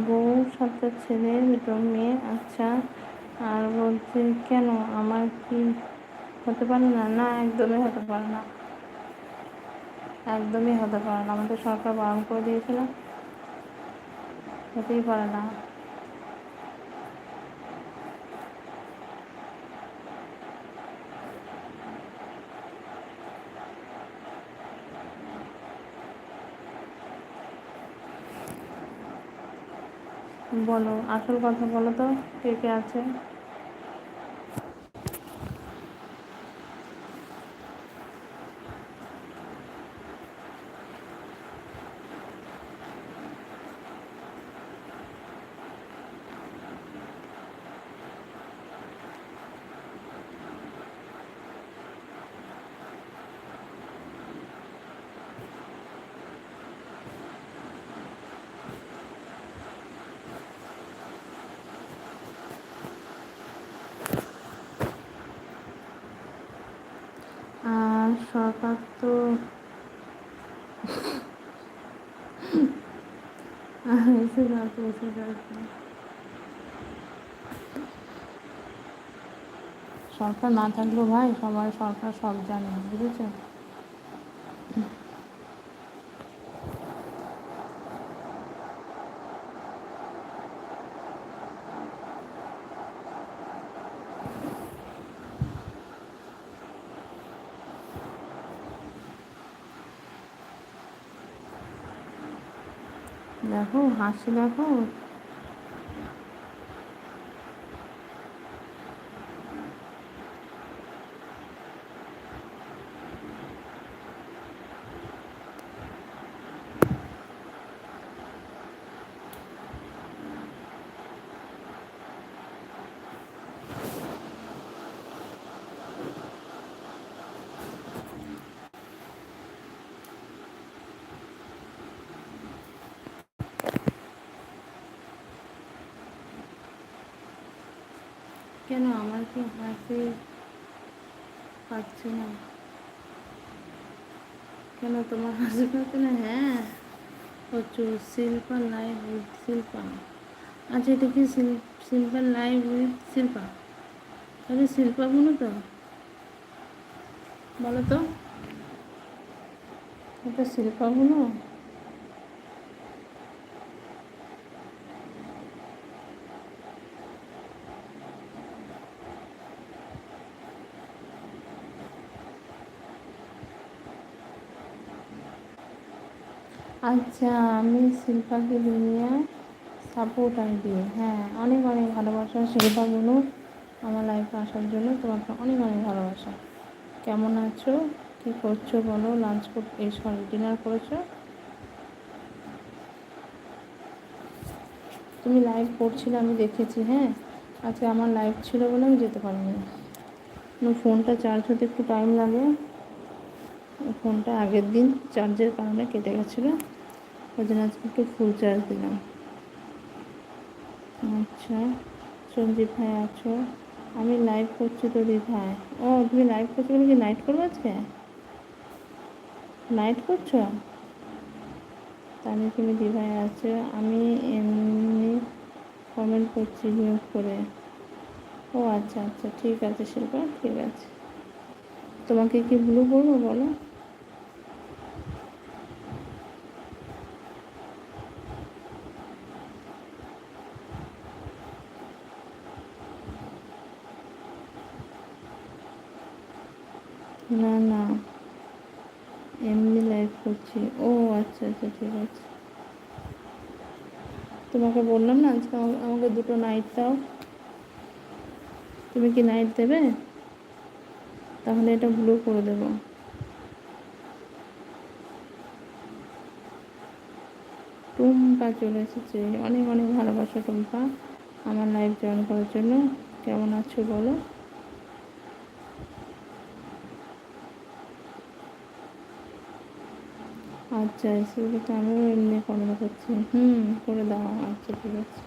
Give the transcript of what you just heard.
বউ, 7টা ছেলে, 2 মেয়ে। আচ্ছা। আর বলছে কেন, আমার কি হতে পারে না? না, একদমই হতে পারে না, একদমই হতে পারে না। আমাদের সরকার বারণ করে দিয়েছে না, হতেই পারে না। বলো, আসল কথা বলো তো, কে কে আছে? আর সরকার তো এসে যাচ্ছে, এসে যাচ্ছে। সরকার না থাকলেও ভাই সবাই, সরকার সব জানে, বুঝেছো? দেখো হাসি, দেখো। কেন আমার কি হাসি পাচ্ছে না? কেন তোমার হাসি পাচ্ছে না? হ্যাঁ, হচ্ছে শিল্পা লাইভ উইথ শিল্পা। আচ্ছা, এটা কি শিল্পা লাইভ উইথ শিল্পা? তাহলে শিল্পা বলো তো, বলো তো, এটা শিল্পা বলো। আচ্ছা, আমি শিল্পাকে দুনিয়া সাপোর্ট আইডি। হ্যাঁ, অনেক অনেক ভালোবাসা শিল্পা বনু, আমার লাইফে আসার জন্য তোমাকে অনেক অনেক ভালোবাসা। কেমন আছো, কী করছো বলো? লাঞ্চ এই সরি, ডিনার করেছো? তুমি লাইভ করছিলে, আমি দেখেছি। হ্যাঁ, আজকে আমার লাইভ ছিল বলে আমি যেতে পারিনি। ফোনটা চার্জ হতে একটু টাইম লাগে। ফোনটা আগের দিন চার্জের কারণে কেটে গেছিলো, ওই জন্য আজকে একটু ফুল চার্জ দিলাম। আচ্ছা, সঞ্জিত ভাই আছো? আমি লাইভ করছি তো দিদিভাই। ও, তুমি লাইভ করছো বলে কি নাইট করবো আজকে? নাইট করছো? তাহলে তুমি দিদিভাই আছো, আমি এমনি কমেন্ট করছি মিউট করে। ও আচ্ছা আচ্ছা, ঠিক আছে শিল্পা, ঠিক আছে। তোমাকে কি ব্লু করবো বলো? না না, এমনি লাইভ করছি। ও আচ্ছা আচ্ছা, ঠিক আছে। তোমাকে বললাম না আজকে আমাকে 2টো নাইট দাও। তুমি কি নাইট দেবে? তাহলে এটা ব্লু করে দেবো। টুম্পা চলে এসেছে, অনেক অনেক ভালোবাসা টুম্পা আমার লাইভ জয়েন করার জন্য। কেমন আছো বলো? আচ্ছা, এসে তো আমিও এমনি কমেন্ট করছি। করে দাও। আচ্ছা, ঠিক আছে।